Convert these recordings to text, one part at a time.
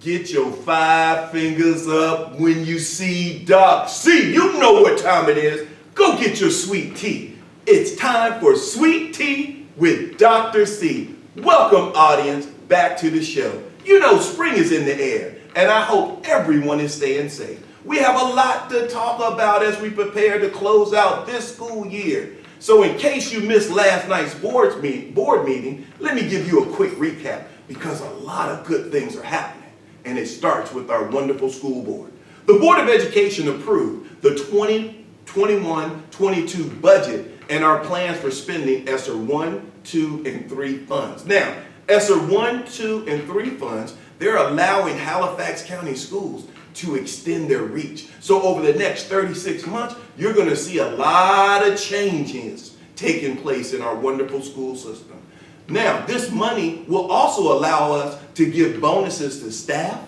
Get your 5 fingers up when you see Doc C. You know what time it is. Go get your sweet tea. It's time for Sweet Tea with Dr. C. Welcome, audience, back to the show. You know, spring is in the air, and I hope everyone is staying safe. We have a lot to talk about as we prepare to close out this school year. So in case you missed last night's board meeting, let me give you a quick recap because a lot of good things are happening. And it starts with our wonderful school board. The Board of Education approved the 2021-22 budget and our plans for spending ESSER 1, 2, and 3 funds. Now, ESSER 1, 2, and 3 funds, they're allowing Halifax County Schools to extend their reach. So over the next 36 months, you're going to see a lot of changes taking place in our wonderful school system. Now, this money will also allow us to give bonuses to staff,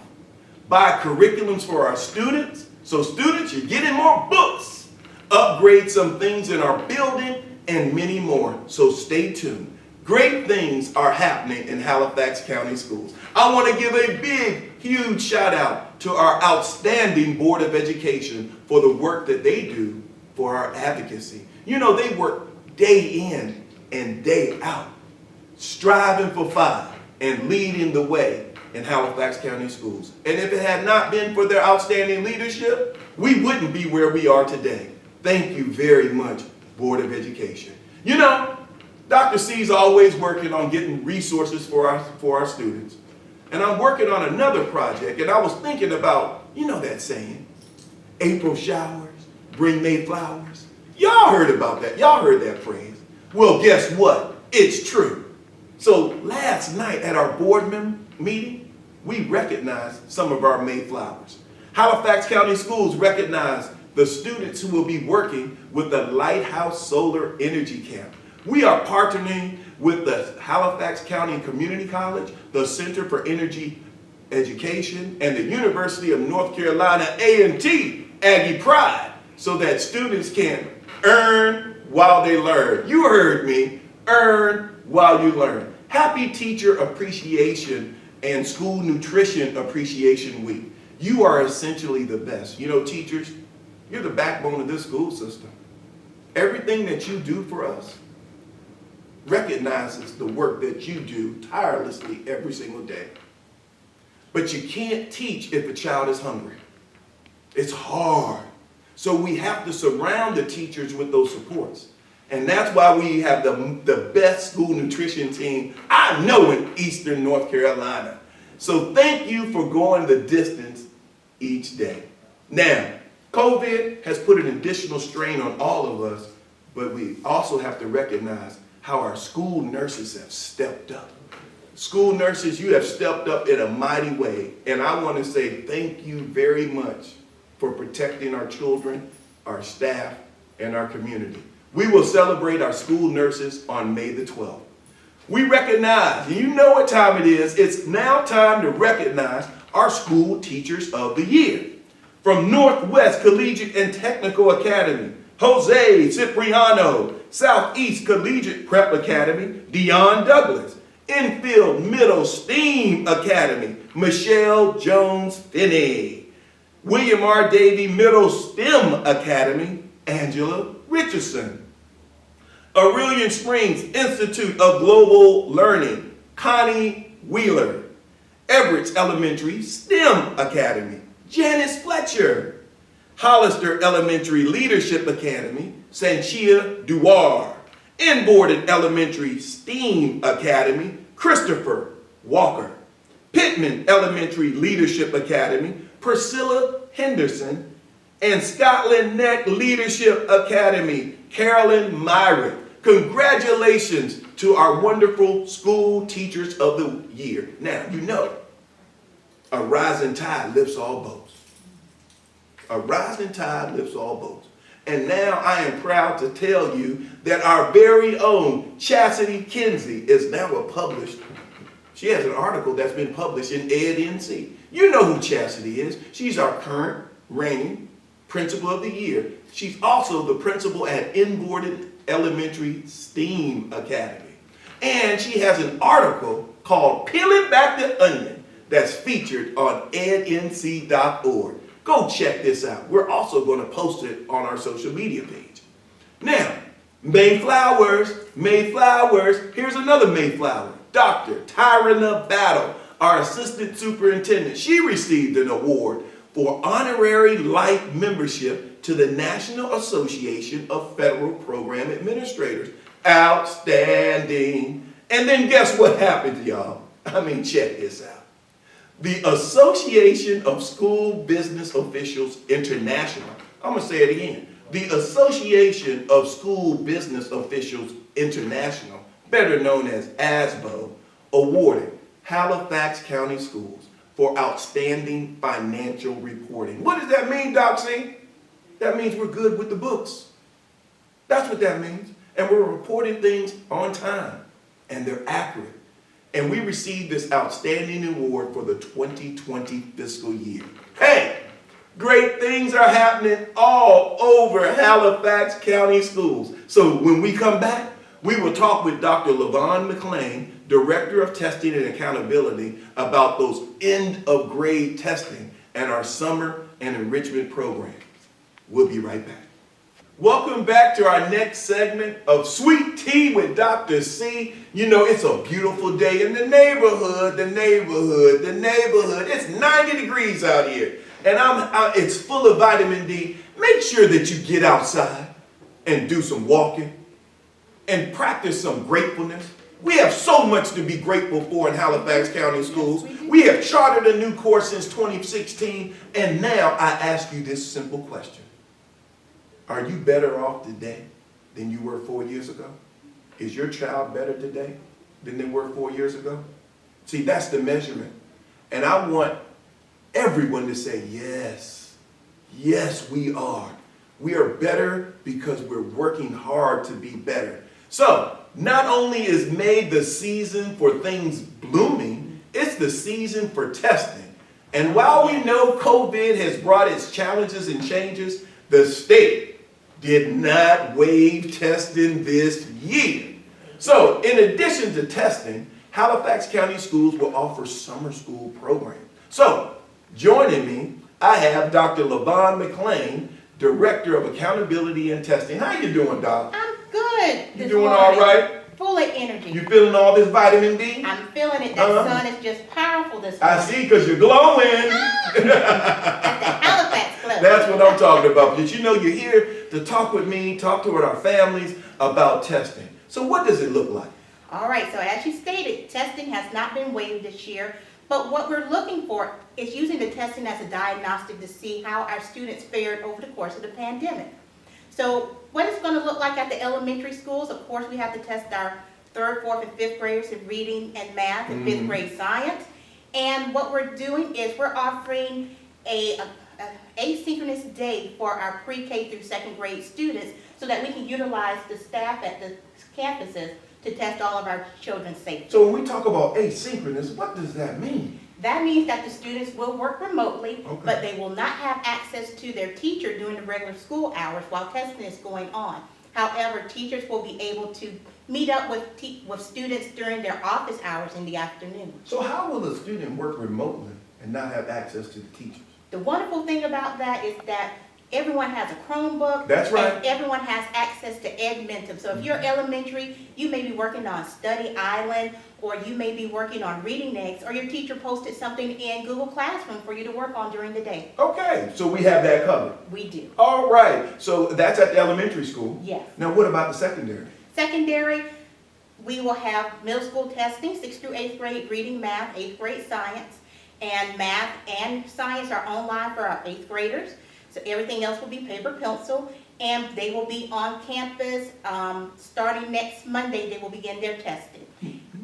buy curriculums for our students. So students, you're getting more books, upgrade some things in our building, and many more. So stay tuned. Great things are happening in Halifax County Schools. I want to give a big, huge shout out to our outstanding Board of Education for the work that they do for our advocacy. You know, they work day in and day out, striving for 5 and leading the way in Halifax County Schools. And if it had not been for their outstanding leadership, we wouldn't be where we are today. Thank you very much, Board of Education. You know, Dr. C is always working on getting resources for our students. And I'm working on another project, and I was thinking about, you know that saying, April showers bring May flowers. Y'all heard about that. Y'all heard that phrase. Well, guess what? It's true. So last night at our board meeting, we recognized some of our Mayflowers. Halifax County Schools recognized the students who will be working with the Lighthouse Solar Energy Camp. We are partnering with the Halifax County Community College, the Center for Energy Education, and the University of North Carolina A&T, Aggie Pride, so that students can earn while they learn. You heard me, earn while you learn. Happy Teacher Appreciation and School Nutrition Appreciation Week. You are essentially the best. You know, teachers, you're the backbone of this school system. Everything that you do for us recognizes the work that you do tirelessly every single day. But you can't teach if a child is hungry. It's hard. So we have to surround the teachers with those supports. And that's why we have the best school nutrition team I know in Eastern North Carolina. So thank you for going the distance each day. Now, COVID has put an additional strain on all of us, but we also have to recognize how our school nurses have stepped up. School nurses, you have stepped up in a mighty way. And I want to say thank you very much for protecting our children, our staff, and our community. We will celebrate our school nurses on May the 12th. We recognize, and you know what time it is, it's now time to recognize our School Teachers of the Year. From Northwest Collegiate and Technical Academy, Jose Cipriano. Southeast Collegiate Prep Academy, Dion Douglas. Enfield Middle STEAM Academy, Michelle Jones-Finney. William R. Davey Middle STEM Academy, Angela Richardson. Aurelian Springs Institute of Global Learning, Connie Wheeler. Everett's Elementary STEM Academy, Janice Fletcher. Hollister Elementary Leadership Academy, Sanchia Duar. Inboarded Elementary STEAM Academy, Christopher Walker. Pittman Elementary Leadership Academy, Priscilla Henderson. And Scotland Neck Leadership Academy, Carolyn Myrick. Congratulations to our wonderful School Teachers of the Year. Now, you know, a rising tide lifts all boats. A rising tide lifts all boats. And now I am proud to tell you that our very own Chastity Kinsey is now published. She has an article that's been published in EdNC. You know who Chastity is. She's our current reigning Principal of the Year. She's also the principal at Inboarded Elementary STEAM Academy. And she has an article called Peeling Back the Onion, that's featured on ednc.org. Go check this out. We're also going to post it on our social media page. Now, Mayflowers. Here's another Mayflower. Dr. Tyrina Battle, our assistant superintendent. She received an award for honorary life membership to the National Association of Federal Program Administrators. Outstanding. And then guess what happened, y'all? I mean, check this out. The Association of School Business Officials International, I'm going to say it again. The Association of School Business Officials International, better known as ASBO, awarded Halifax County Schools for outstanding financial reporting. What does that mean, Doc C? That means we're good with the books. That's what that means. And we're reporting things on time, and they're accurate. And we received this outstanding award for the 2020 fiscal year. Hey, great things are happening all over Halifax County Schools. So when we come back, we will talk with Dr. LaVon McClain, Director of Testing and Accountability, about those end-of-grade testing and our summer and enrichment programs. We'll be right back. Welcome back to our next segment of Sweet Tea with Dr. C. You know, it's a beautiful day in the neighborhood. It's 90 degrees out here, and it's full of vitamin D. Make sure that you get outside and do some walking and practice some gratefulness. We have so much to be grateful for in Halifax County Schools. We have chartered a new course since 2016, and now I ask you this simple question. Are you better off today than you were 4 years ago? Is your child better today than they were 4 years ago? See, that's the measurement. And I want everyone to say, yes, we are. We are better because we're working hard to be better. So, not only is May the season for things blooming, it's the season for testing. And while we know COVID has brought its challenges and changes, the state did not waive testing this year. So, in addition to testing, Halifax County Schools will offer summer school programs. So, joining me, I have Dr. LaVon McClain, Director of Accountability and Testing. How you doing, Doc? I'm good. You doing all right? Full of energy. You feeling all this vitamin D? I'm feeling it. That sun is just powerful this morning. I see, because you're glowing. That's the Halifax glow. That's what I'm talking about. But you know, you're here to talk with me, talk to our families about testing. So what does it look like? All right, so as you stated, testing has not been waived this year, but what we're looking for is using the testing as a diagnostic to see how our students fared over the course of the pandemic. So what it's going to look like at the elementary schools, of course, we have to test our 3rd, 4th, and 5th graders in reading and math and 5th grade science. And what we're doing is we're offering a asynchronous day for our pre-K through 2nd grade students so that we can utilize the staff at the campuses to test all of our children's safety. So when we talk about asynchronous, what does that mean? That means that the students will work remotely, but they will not have access to their teacher during the regular school hours while testing is going on. However, teachers will be able to meet up with students during their office hours in the afternoon. So how will a student work remotely and not have access to the teachers? The wonderful thing about that is that everyone has a Chromebook. That's right. And everyone has access to Edmentum. So if you're elementary, you may be working on Study Island, or you may be working on Reading Next, or your teacher posted something in Google Classroom for you to work on during the day. Okay, so we have that covered. We do. All right, so that's at the elementary school. Yes. Now what about the secondary? Secondary, we will have middle school testing, 6th through 8th grade reading, math, 8th grade science, and math and science are online for our 8th graders. So everything else will be paper pencil, and they will be on campus starting next Monday. They will begin their testing.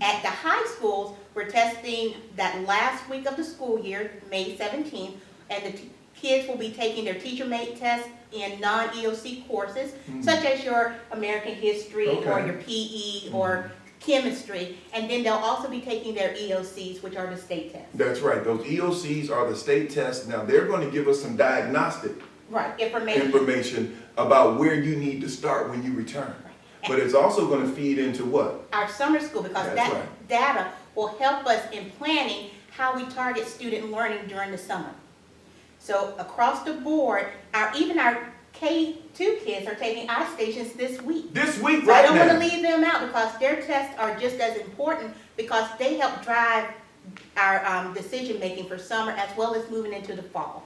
At the high schools, we're testing that last week of the school year, May 17th, and the kids will be taking their teacher-made test in non-EOC courses, such as your American history or your PE or chemistry, and then they'll also be taking their EOCs, which are the state tests. That's right. Those EOCs are the state tests. Now, they're going to give us some diagnostic information about where you need to start when you return. But it's also going to feed into what? Our summer school, because that data will help us in planning how we target student learning during the summer. So across the board, even our K2 kids are taking iStations this week. This week, So I right don't want to now. leave them out because their tests are just as important because they help drive our decision making for summer as well as moving into the fall.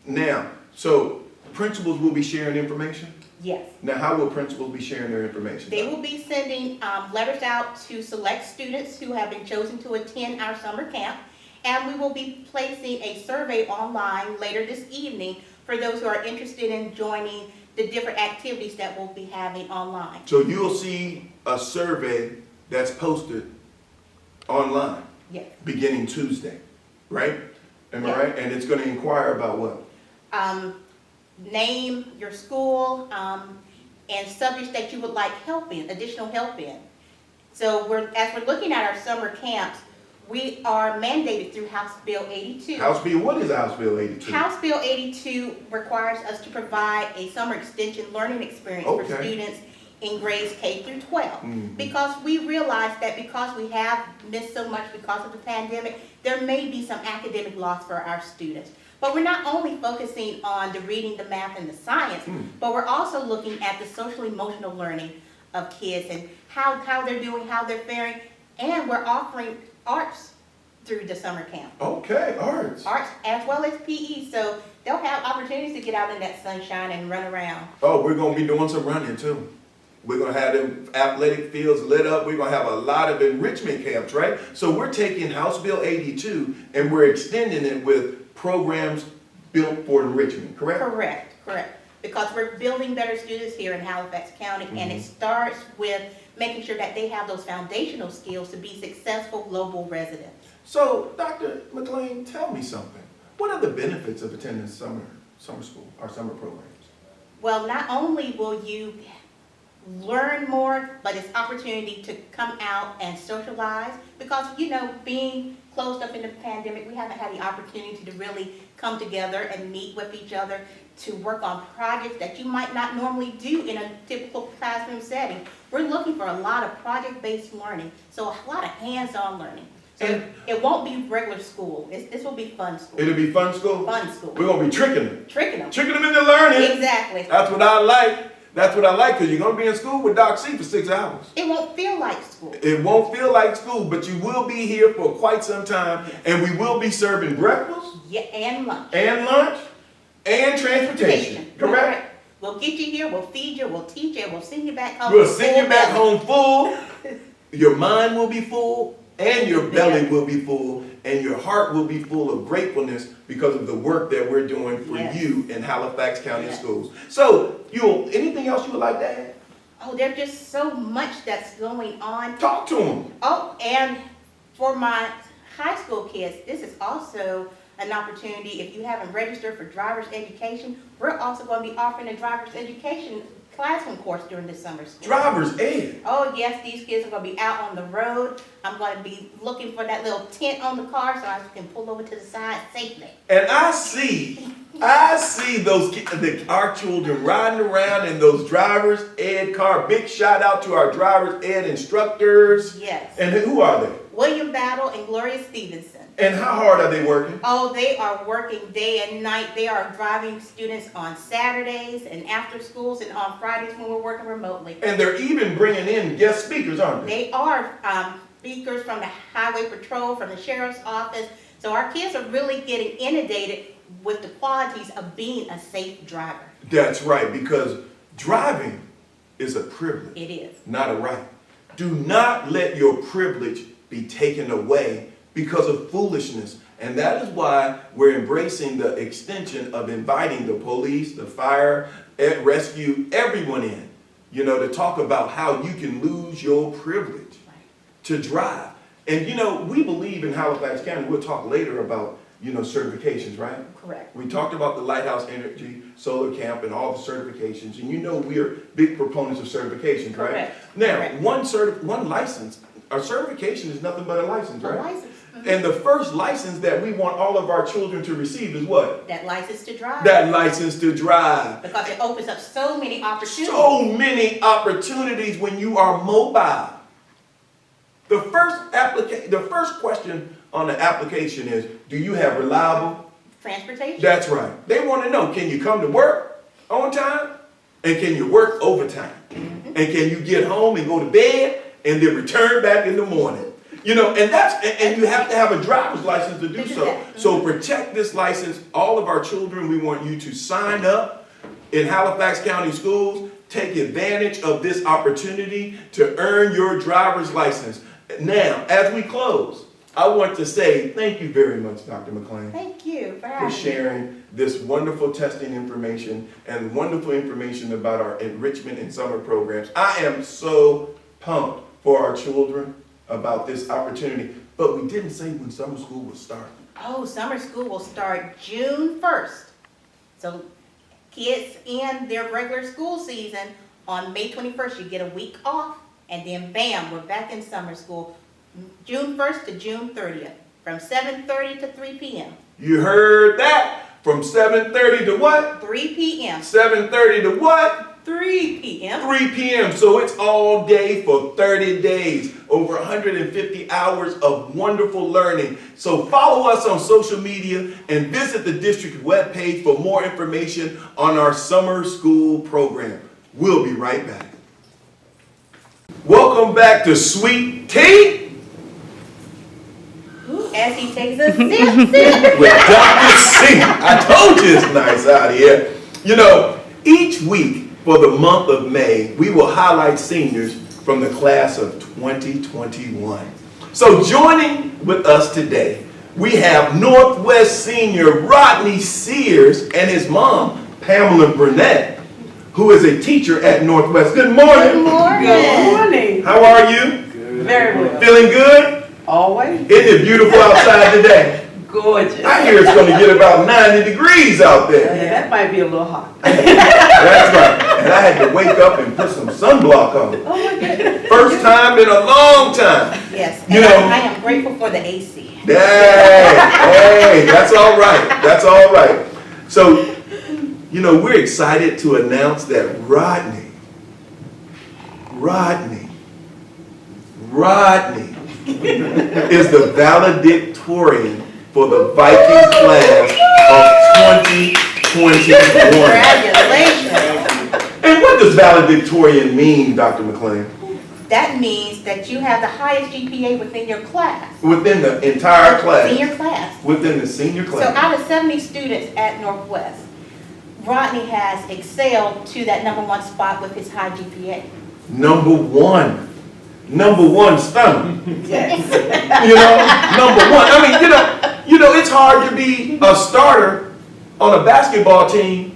Now, so principals will be sharing information? Yes. Now, how will principals be sharing their information? They will be sending letters out to select students who have been chosen to attend our summer camp. And we will be placing a survey online later this evening for those who are interested in joining the different activities that we'll be having online. So you'll see a survey that's posted online Yes. beginning Tuesday, right? Am I Yeah. right? And it's going to inquire about what? Name, your school, and subjects that you would like help in, additional help in. So as we're looking at our summer camps, we are mandated through House Bill 82. House Bill, what is House Bill 82? House Bill 82 requires us to provide a summer extension learning experience for Okay. students in grades K through 12. Mhm. Because we realize that because we have missed so much because of the pandemic, there may be some academic loss for our students. But we're not only focusing on the reading, the math, and the science, but we're also looking at the social emotional learning of kids and how they're doing, how they're faring, and we're offering arts through the summer camp. Okay, arts. Arts as well as PE, so they'll have opportunities to get out in that sunshine and run around. Oh, we're going to be doing some running too. We're going to have the athletic fields lit up. We're going to have a lot of enrichment camps, right? So we're taking House Bill 82 and we're extending it with programs built for enrichment, correct? Correct. Because we're building better students here in Halifax County, and it starts with making sure that they have those foundational skills to be successful global residents. So, Dr. McLean, tell me something. What are the benefits of attending summer school, our summer programs? Well, not only will you learn more, but it's opportunity to come out and socialize because, being closed up in the pandemic, we haven't had the opportunity to really come together and meet with each other to work on projects that you might not normally do in a typical classroom setting. We're looking for a lot of project-based learning, so a lot of hands-on learning. So it won't be regular school. This will be fun school. It'll be fun school? Fun school. We're going to be tricking them. Tricking them. Tricking them into learning. Exactly. That's what I like. That's what I like, because you're going to be in school with Doc C for 6 hours. It won't feel like school. It won't feel like school, but you will be here for quite some time, and we will be serving breakfast. Yeah, and lunch. And lunch. And transportation. Correct? We'll get you here, we'll feed you, we'll teach you, we'll send you back home. We'll send you back home full. Your mind will be full, and your belly will be full, and your heart will be full of gratefulness because of the work that we're doing for you in Halifax County Schools. So, anything else you would like to add? Oh, there's just so much that's going on. Talk to them. Oh, and for my high school kids, this is also an opportunity. If you haven't registered for driver's education, we're also going to be offering a driver's education classroom course during the summer school. Driver's ed. Oh yes, these kids are going to be out on the road. I'm going to be looking for that little tent on the car so I can pull over to the side safely. And I see our children riding around in those driver's ed car. Big shout out to our driver's ed instructors. Yes. And who are they? William Battle and Gloria Stevenson. And how hard are they working? Oh, they are working day and night. They are driving students on Saturdays and after schools and on Fridays when we're working remotely. And they're even bringing in guest speakers, aren't they? They are speakers from the Highway Patrol, from the Sheriff's Office. So our kids are really getting inundated with the qualities of being a safe driver. That's right, because driving is a privilege. It is. Not a right. Do not let your privilege be taken away because of foolishness. And that is why we're embracing the extension of inviting the police, the fire, rescue, everyone in, to talk about how you can lose your privilege to drive. And, we believe in Halifax County, we'll talk later about, certifications, right? Correct. We talked about the Lighthouse Energy Solar Camp and all the certifications, and we're big proponents of certifications, right? Correct. Now, Correct. one license, a certification is nothing but a license, right? A license. And the first license that we want all of our children to receive is what? That license to drive. That license to drive. Because it opens up so many opportunities. So many opportunities when you are mobile. The first question on the application is, do you have reliable? Transportation. That's right. They want to know, can you come to work on time? And can you work overtime? And can you get home and go to bed and then return back in the morning? You know, and you have to have a driver's license to do so. So protect this license. All of our children, we want you to sign up in Halifax County Schools. Take advantage of this opportunity to earn your driver's license. Now, as we close, I want to say thank you very much, Dr. McClain. Thank you for sharing this wonderful testing information and wonderful information about our enrichment and summer programs. I am so pumped for our children about this opportunity, but we didn't say when summer school will start. Oh, summer school will start June 1st. So kids end their regular school season on May 21st. You get a week off, and then bam, we're back in summer school. June 1st to June 30th, from 7:30 to 3 p.m. You heard that? From 7:30 to what? 3 p.m. 7:30 to what? 3 p.m. 3 p.m. So it's all day for 30 days. Over 150 hours of wonderful learning. So follow us on social media and visit the district webpage for more information on our summer school program. We'll be right back. Welcome back to Sweet Tea As he takes a sip. with Dr. C. I told you it's nice out here. You know, each week for the month of May, we will highlight seniors from the class of 2021. So joining with us today, we have Northwest senior Rodney Sears and his mom, Pamela Burnett, who is a teacher at Northwest. Good morning. Good morning. Good morning. How are you? Good. Very well. Feeling good? Always. Isn't it beautiful outside today? Gorgeous. I hear it's going to get about 90 degrees out there. Yeah, that might be a little hot. That's right. And I had to wake up and put some sunblock on. Oh my goodness. First time in a long time. Yes, You and know- I am grateful for the AC. Hey, that's all right. That's all right. So, you know, we're excited to announce that Rodney is the valedictorian for the Viking class of 2021. Congratulations. And what does valedictorian mean, Dr. McClain? That means that you have the highest GPA within your class. Within the entire class. Senior class. Within the senior So class. out of 70 students at Northwest, Rodney has excelled to that #1 spot with his high GPA. Number one stunner. Yes. You know, number one. I mean, you know, it's hard to be a starter on a basketball team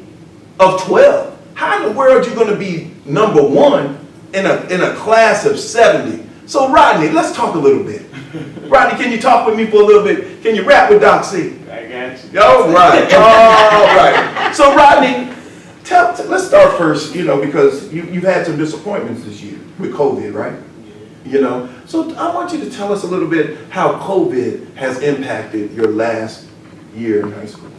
of 12. How in the world are you going to be number one in a class of 70? So Rodney, let's talk a little bit. Rodney, can you talk with me for a little bit? Can you rap with Doc C? I got you. All right, all right. So Rodney, let's start first, you know, because you've had some disappointments this year with COVID, right? You know, so I want you to tell us a little bit how COVID has impacted your last year in high school.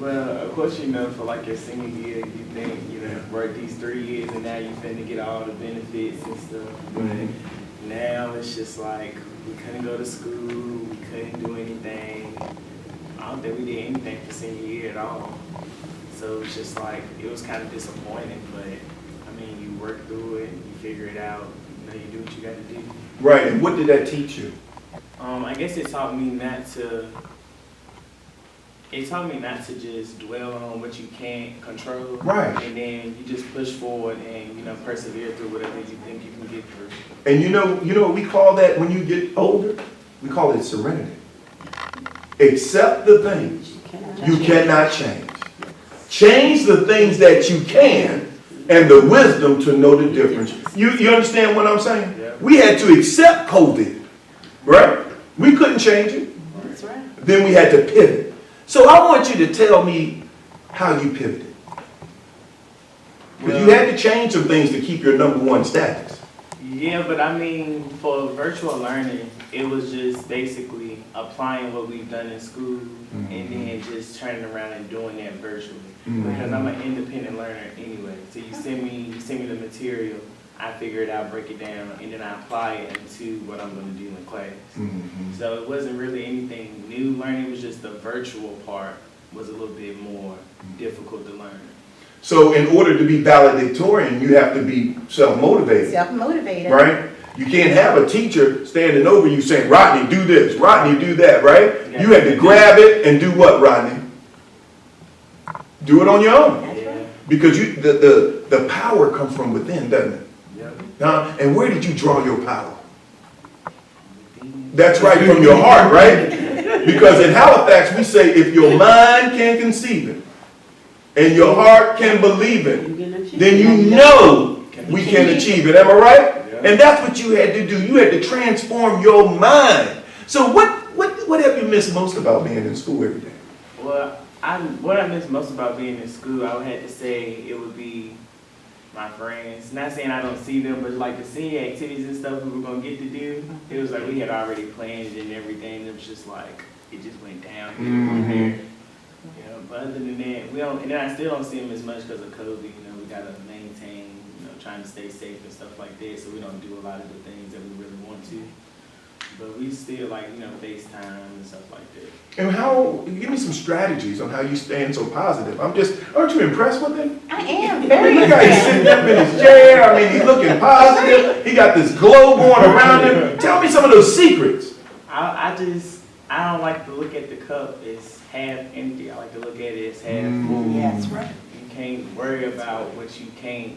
Well, of course, you know, for like your senior year, you think, you know, work these 3 years and now you finna get all the benefits and stuff. But now it's just like, we couldn't go to school, we couldn't do anything. I don't think we did anything for senior year at all. So it's just like, it was kind of disappointing, but I mean, you work through it, you figure it out, you know, you do what you gotta do. Right, and what did that teach you? I guess it taught me not to just dwell on what you can't control. Right. And then you just push forward and, you know, persevere through whatever you think you can get through. And you know what we call that when you get older? We call it serenity. Accept the things you cannot change. Change the things that you can, and the wisdom to know the difference. You understand what I'm saying? Yeah. We had to accept COVID, right? We couldn't change it. That's right. Then we had to pivot. So I want you to tell me how you pivoted. Because you had to change some things to keep your #1 status. Yeah, but I mean, for virtual learning, it was just basically applying what we've done in school and then just turning around and doing that virtually. Because I'm an independent learner anyway. So you send me the material, I figure it out, break it down, and then I apply it into what I'm going to do in class. So it wasn't really anything new learning. It was just the virtual part was a little bit more difficult to learn. So in order to be valedictorian, you have to be self-motivated, Self-motivated. right? You can't have a teacher standing over you saying, Rodney, do this, Rodney, do that, right? You had to grab it and do what, Rodney? Do it on your own. That's right. Because the power comes from within, doesn't it? Yep. And where did you draw your power? That's right, from your heart, right? Because in Halifax, we say if your mind can conceive it and your heart can believe it, then you know we can achieve it. Am I right? Yeah. And that's what you had to do. You had to transform your mind. So what have you missed most about being in school every day? Well, what I miss most about being in school, I would have to say it would be my friends. Not saying I don't see them, but like the senior activities and stuff we were gonna get to do, it was like we had already planned it and everything. It was just like it just went down from there. You know, but other than that, we don't. And then I still don't see them as much because of COVID. You know, we gotta maintain, trying to stay safe and stuff like that. So we don't do a lot of the things that we really want to. But we still like, FaceTime and stuff like that. And give me some strategies on how you stand so positive. Aren't you impressed with him? I am very Look how he's sitting up in his chair. I mean, he's looking positive. He got this glow going around him. Tell me some of those secrets. I don't like to look at the cup as half empty. I like to look at it as half full. Yeah, that's right. You can't worry about what you can't,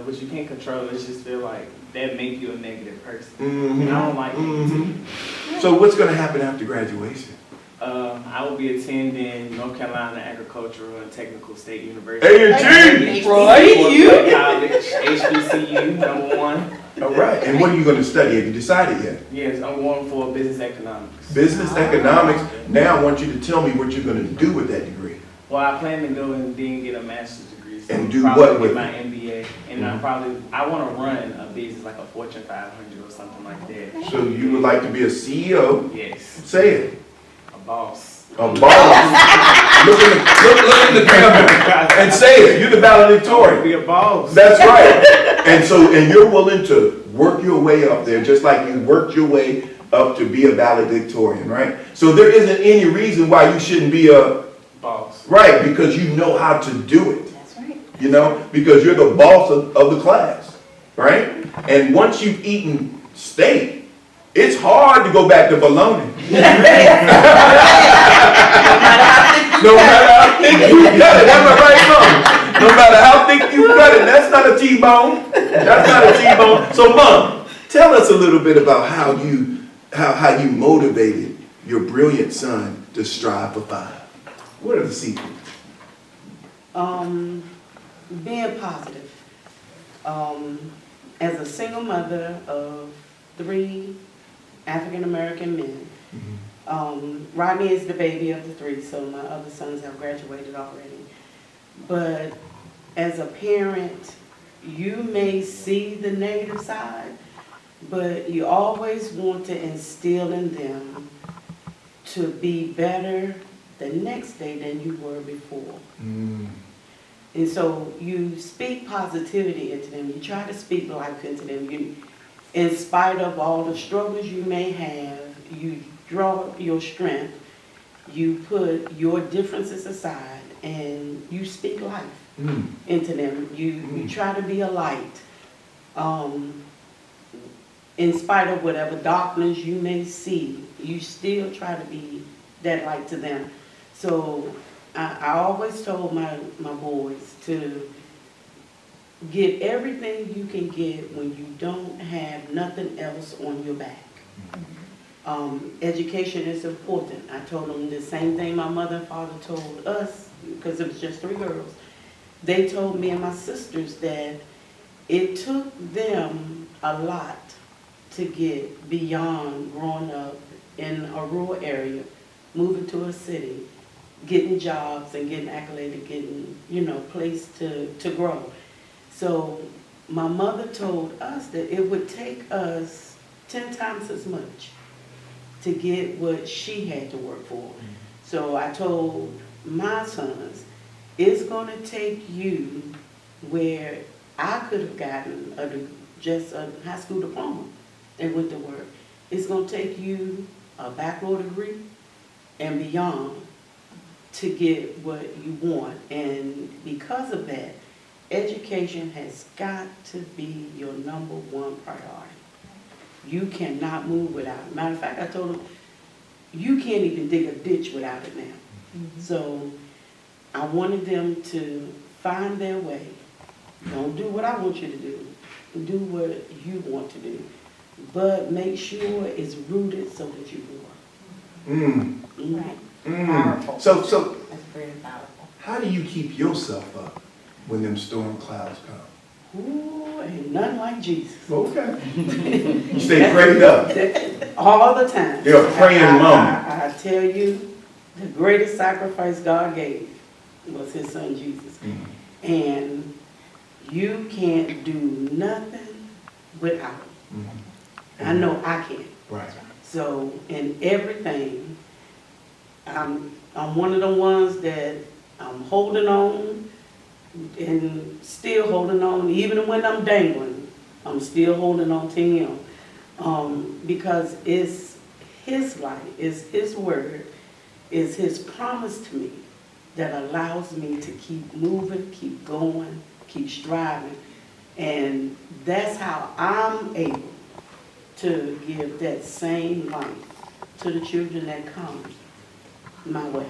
what you can't control. It just feel like that make you a negative person. And I don't like it. So what's going to happen after graduation? I will be attending North Carolina Agricultural and Technical State University. A&T! College, HBCU, #1. All right. And what are you going to study? Have you decided yet? Yes, I'm going for business economics. Business economics. Now I want you to tell me what you're going to do with that degree. Well, I plan to go and then get a master's degree. So And do probably what with get my it? MBA. And I want to run a business like a Fortune 500 or something like that. So you would like to be a CEO? Yes, Say it. a boss. A boss. look in the camera and say it. You're the valedictorian. Be a boss. That's right. And you're willing to work your way up there, just like you worked your way up to be a valedictorian, right? So there isn't any reason why you shouldn't be a boss. right, because you know how to do it. That's right. Because you're the boss of the class, right? And once you've eaten steak, it's hard to go back to bologna. No matter how thick you cut it, am I right, Mom? No matter how thick you cut it, that's not a T-bone. That's not a T-bone. So, Mom, tell us a little bit about how you motivated your brilliant son to strive for 5. What are the secrets? Being positive. As a single mother of 3 African American men, Rodney is the baby of the 3, so my other sons have graduated already. But as a parent, you may see the negative side, but you always want to instill in them to be better the next day than you were before. And so you speak positivity into them. You try to speak life into them. In spite of all the struggles you may have, you draw your strength, you put your differences aside, and you speak life into them. You try to be a light. In spite of whatever darkness you may see, you still try to be that light to them. So I always told my boys to get everything you can get when you don't have nothing else on your back. Education is important. I told them the same thing my mother and father told us, because it was just 3 girls. They told me and my sisters that it took them a lot to get beyond growing up in a rural area, moving to a city, getting jobs and getting accolades, getting, place to grow. So my mother told us that it would take us 10 times as much to get what she had to work for. So I told my sons, it's going to take you where I could have gotten a just a high school diploma. They went to work. It's gonna take you a bachelor degree and beyond to get what you want. And because of that, education has got to be your number one priority. You cannot move without it. Matter of fact, I told them, you can't even dig a ditch without it now. So I wanted them to find their way. Don't do what I want you to do. Do what you want to do. But make sure it's rooted so that you grow. Right. Powerful. So That's very powerful. how do you keep yourself up when them storm clouds come? Ooh, ain't nothing like Jesus. Okay. You stay prayed up. All the time. You're a praying mama. I tell you, the greatest sacrifice God gave was his son Jesus. And you can't do nothing without him. I know I can't. Right. So in everything, I'm one of the ones that I'm holding on and still holding on, even when I'm dangling, I'm still holding on to him. Because it's his life, it's his word, it's his promise to me that allows me to keep moving, keep going, keep striving. And that's how I'm able to give that same life to the children that come my way.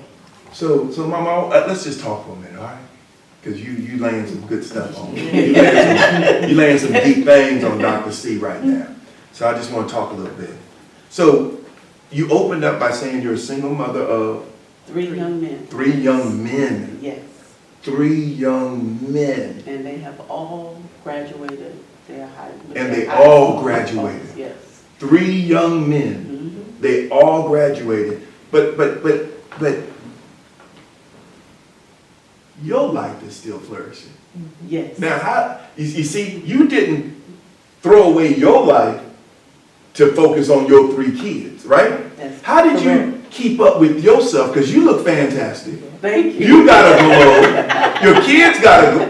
So Mama, let's just talk for a minute, all right? Because you laying some good stuff on me. You laying some deep things on Dr. C right now. So I just want to talk a little bit. So you opened up by saying you're a single mother of? 3 young men. 3 young men. Yes. 3 young men. And they have all graduated their high. And they all graduated. Yes. 3 young men. They all graduated. But your life is still flourishing. Yes. Now, how you see, you didn't throw away your life to focus on your 3 kids, right? That's How did correct. you keep up with yourself? Because you look fantastic. Thank you. You got a glow. Your kids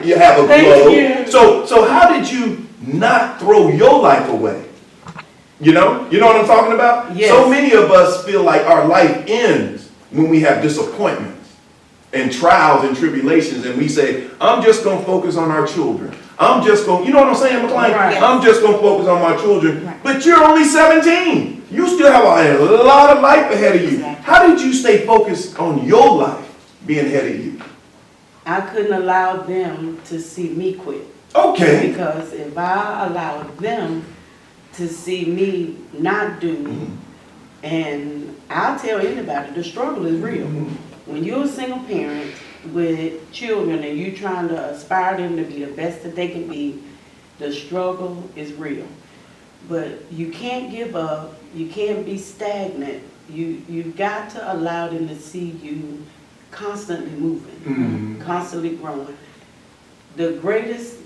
you have a Thank glow. you. So how did you not throw your life away? You know what I'm talking about? Yes. So many of us feel like our life ends when we have disappointments and trials and tribulations, and we say, I'm just going to focus on our children. I'm just going, you know what I'm saying, McLean? Right. I'm just going to focus on my children. Right. But you're only 17. You still have a lot of life ahead of you. Exactly. How did you stay focused on your life being ahead of you? I couldn't allow them to see me quit. Okay. Because if I allowed them to see me not do, and I'll tell anybody, the struggle is real. When you're a single parent with children and you're trying to aspire them to be the best that they can be, the struggle is real. But you can't give up, you can't be stagnant. You've got to allow them to see you constantly moving, constantly growing. The greatest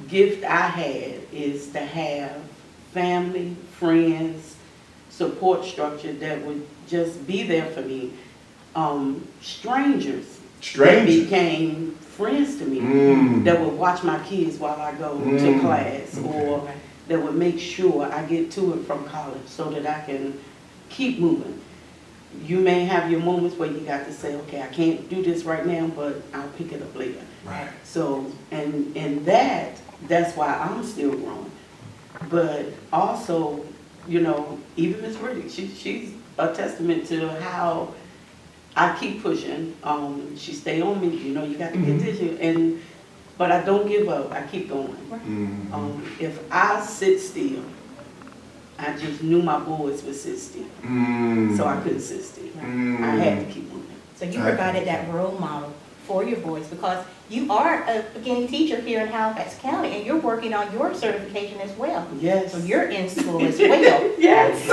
gift I had is to have family, friends, support structure that would just be there for me. Strangers that became friends to me, that would watch my kids while I go to class, or that would make sure I get to and from college so that I can keep moving. You may have your moments where you got to say, okay, I can't do this right now, but I'll pick it up later. Right. So, and that's why I'm still growing. But also, even Miss Riddick, she's a testament to how I keep pushing. She stay on me, you got to get this, but I don't give up. I keep going. If I sit still, I just knew my boys would sit still, so I couldn't sit still. I had to keep moving. So you provided that role model for your boys, because you are a beginning teacher here in Halifax County, and you're working on your certification as well. Yes. So you're in school as well. Yes.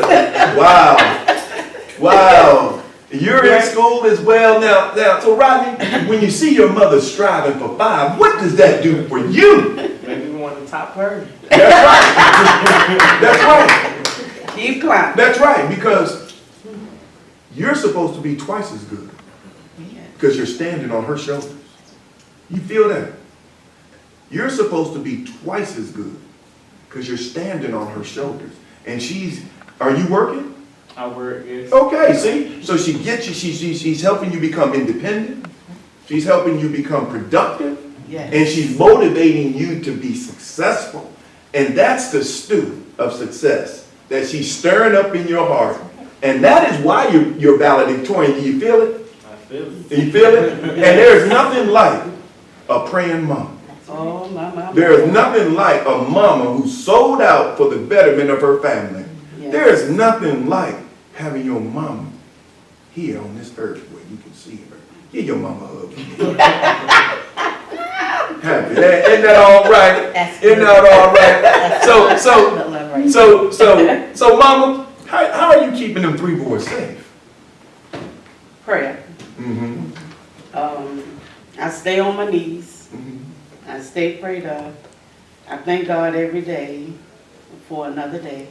Wow. You're in school as well now. So Rodney, when you see your mother striving for 5, what does that do for you? Maybe we want the top her. That's right. That's right. Keep climbing. That's right, because you're supposed to be twice as good because you're standing on her shoulders. You feel that? You're supposed to be twice as good because you're standing on her shoulders. And are you working? I work, yes. Okay, see? So she gets you, she's helping you become independent. She's helping you become productive. Yes. And she's motivating you to be successful. And that's the stew of success that she's stirring up in your heart. And that is why you're valedictorian. Do you feel it? I feel it. Do you feel it? And there's nothing like a praying mom. Oh, my. There is nothing like a mama who sold out for the betterment of her family. Yes. There is nothing like having your mama here on this earth where you can see her. Give your mama a hug. Happy. Isn't that all right? Isn't that all right? So, mama, how are you keeping them 3 boys safe? Prayer. Mm-hmm. I stay on my knees. Mm-hmm. I stay prayed up. I thank God every day for another day.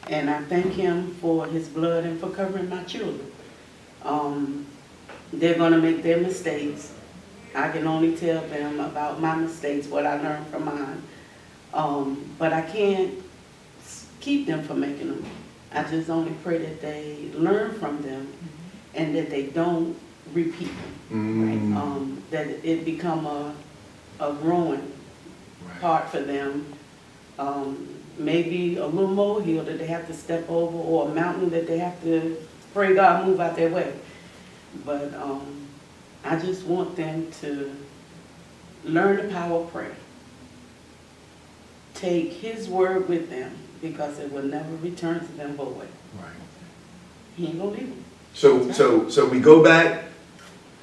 And I thank Him for His blood and for covering my children. They're going to make their mistakes. I can only tell them about my mistakes, what I learned from mine. But I can't keep them from making them. I just only pray that they learn from them and that they don't repeat them. Mm-hmm. That it become a growing part for them. Maybe a little molehill that they have to step over or a mountain that they have to pray God move out their way. But I just want them to learn the power of prayer. Take His word with them because it will never return to them void. Right. He ain't gonna leave them. So we go back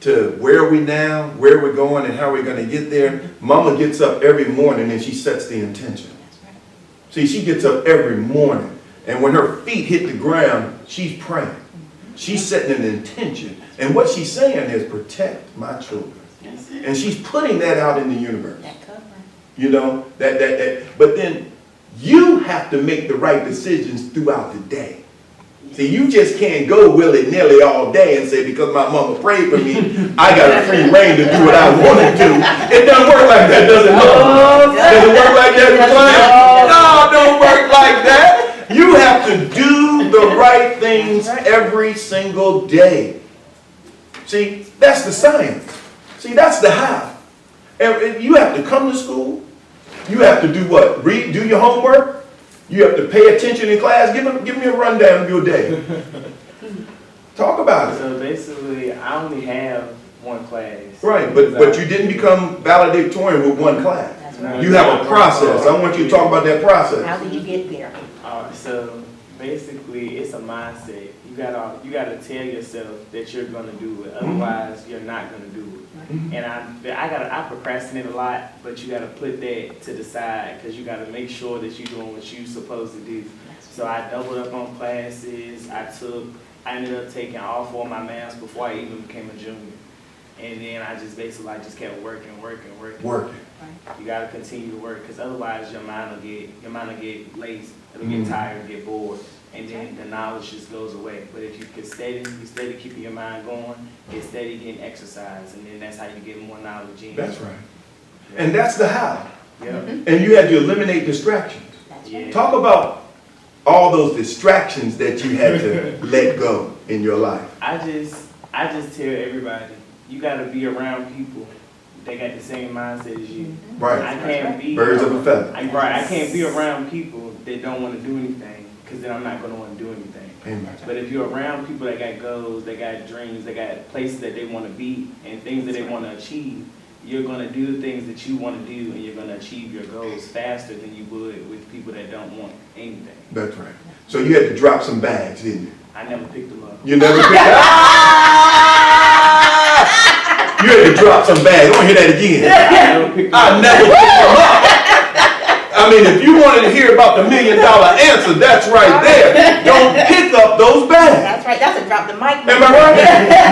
to where are we now, where we're going, and how we're going to get there. Mama gets up every morning and she sets the intention. See, she gets up every morning, and when her feet hit the ground, she's praying. She's setting an intention. And what she's saying is, protect my children. And she's putting that out in the universe. You know, but then you have to make the right decisions throughout the day. See, you just can't go willy-nilly all day and say, because my mama prayed for me, I got a free reign to do what I want to do. It doesn't work like that, does it? Does it work like that, McClain? No, it don't work like that. You have to do the right things every single day. See, that's the science. See, that's the how. And you have to come to school. You have to do what? Read, do your homework. You have to pay attention in class. Give me a rundown of your day. Talk about it. So basically, I only have one class. Right, but you didn't become valedictorian with one class. That's right. You have a process. I want you to talk about that process. How did you get there? So basically, it's a mindset. You gotta tell yourself that you're gonna do it. Otherwise, you're not gonna do it. And I procrastinate a lot, but you gotta put that to the side because you gotta make sure that you're doing what you're supposed to do. So I doubled up on classes. I ended up taking all 4 of my maths before I even became a junior. And then I just basically kept working. You gotta continue to work because otherwise your mind will get lazy. It'll get tired, get bored, and then the knowledge just goes away. But if you can steady keeping your mind going, get steady getting exercise, and then that's how you get more knowledge in. That's right. And that's the how. Yeah. And you had to eliminate distractions. Yeah. Talk about all those distractions that you had to let go in your life. I just tell everybody, you gotta be around people that got the same mindset as you. Right. I can't be Birds of a feather. I can't be around people that don't want to do anything, because then I'm not going to want to do anything. Amen. But if you're around people that got goals, they got dreams, they got places that they want to be, and things that they want to achieve, you're going to do the things that you want to do, and you're going to achieve your goals faster than you would with people that don't want anything. That's right. So you had to drop some bags, didn't you? I never picked them up. You never picked them up? You had to drop some bags. I want to hear that again. I never picked them up. I mean, if you wanted to hear about the $1 million answer, that's right there. Don't pick up those bags. That's right, that's a drop the mic. Am I right?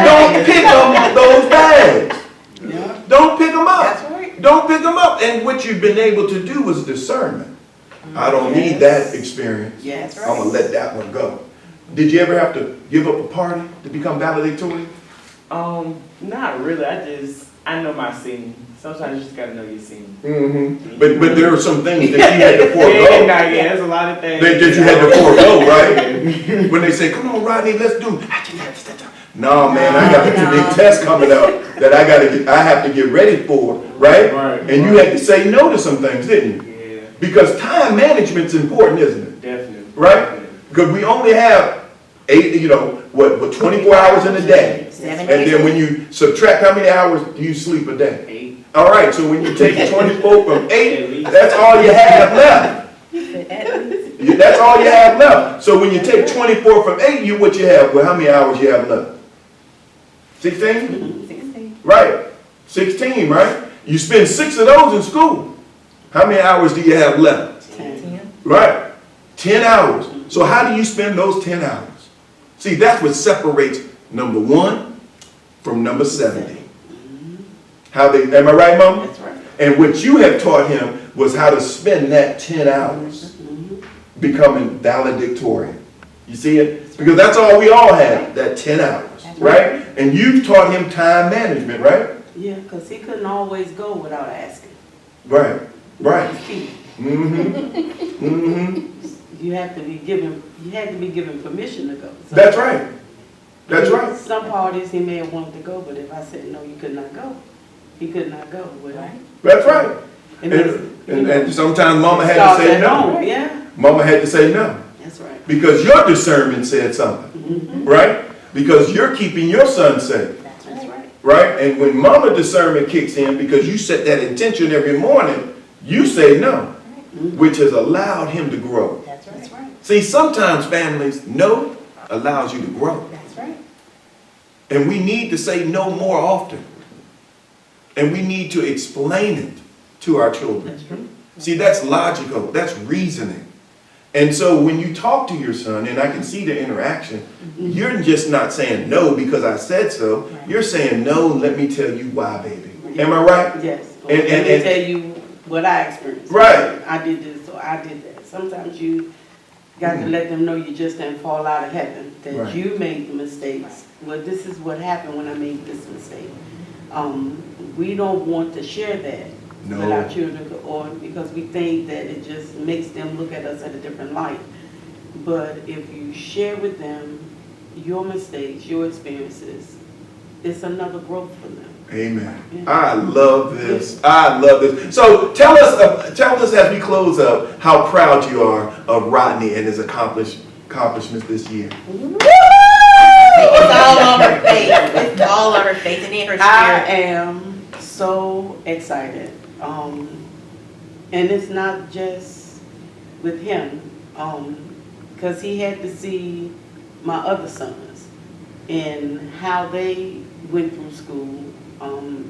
Don't pick up those bags. Yeah. Don't pick them up. That's right. Don't pick them up. And what you've been able to do is discernment. I don't need that experience. Yes. That's I'm going to let that one go. Did you ever have to give up a party to become valedictorian? Not really. I know my scenes. Sometimes you just gotta know your scene. Mm-hmm. But there are some things that you had to Yeah, forego. there's a lot of things. That you had to forego, right? When they say, come on, Rodney, let's do. No, man, I got a big test coming up that I have to get ready for, right? And you had to say no to some things, didn't you? Yeah, Because time management's important, isn't it? definitely. Right? Because we only have 24 hours in a day. 7 And days. then when you subtract, how many hours do you sleep a day? 8. All right, so when you take 24 from At 8, least. that's all you have left. That's all you have left. So when you take 24 from 8, what you have? Well, how many hours you have left? 16? 16. Right. 16, right? You spend 6 of those in school. How many hours do you have left? 10. Right. 10 hours. So how do you spend those 10 hours? See, that's what separates number 1 from number 70. How they, am I right, Mama? That's right. And what you have taught him was how to spend that 10 hours becoming valedictorian. You see it? Because that's all we all have, that 10 hours, right? And you've taught him time management, right? Yeah, because he couldn't always go without asking. Right, right. That's key. Mm-hmm. Mm-hmm. You had to be given permission to go. So That's right. That's right. Some parties he may have wanted to go, but if I said no, you could not go. He could not go. Well, That's right. and And sometimes Mama had to say no. Yeah, Mama had to say no. that's right. Because your discernment said something, right? Because you're keeping your son safe, That's That's right. right. right? And when Mama discernment kicks in, because you set that intention every morning, you say no, which has allowed him to grow. That's right. That's right. See, sometimes families, no allows you to grow. That's right. And we need to say no more often. And we need to explain it to our children. That's true. See, that's logical, that's reasoning. And so when you talk to your son, and I can see the interaction, you're just not saying no because I said so. You're saying no, let me tell you why, baby. Am I right? Yes. And- Let me and- tell you what I experienced. Right. I did this, so I did that. Sometimes you got to let them know you just didn't fall out of heaven, that Right. you made the mistakes. Well, this is what happened when I made this mistake. We don't want to share that with No. our children, or because we think that it just makes them look at us at a different light. But if you share with them your mistakes, your experiences, it's another growth for them. Amen. I love this. I love this. So tell us as we close up how proud you are of Rodney and his accomplishments this year. It's all on her face. It's all on her face and in her I spirit. am so excited. And it's not just with him, because he had to see my other sons and how they went through school,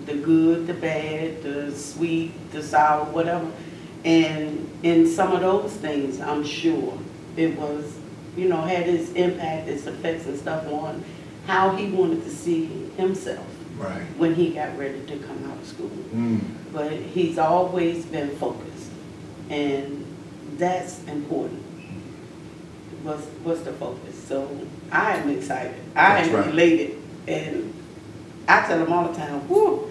the good, the bad, the sweet, the sour, whatever. And in some of those things, I'm sure it was, had its impact, its effects and stuff on how he wanted to see himself Right. when he got ready to come out of school. Mm. But he's always been focused, and that's important. What's the focus? So I am excited. I That's am right. elated, and I tell him all the time, "Whoo,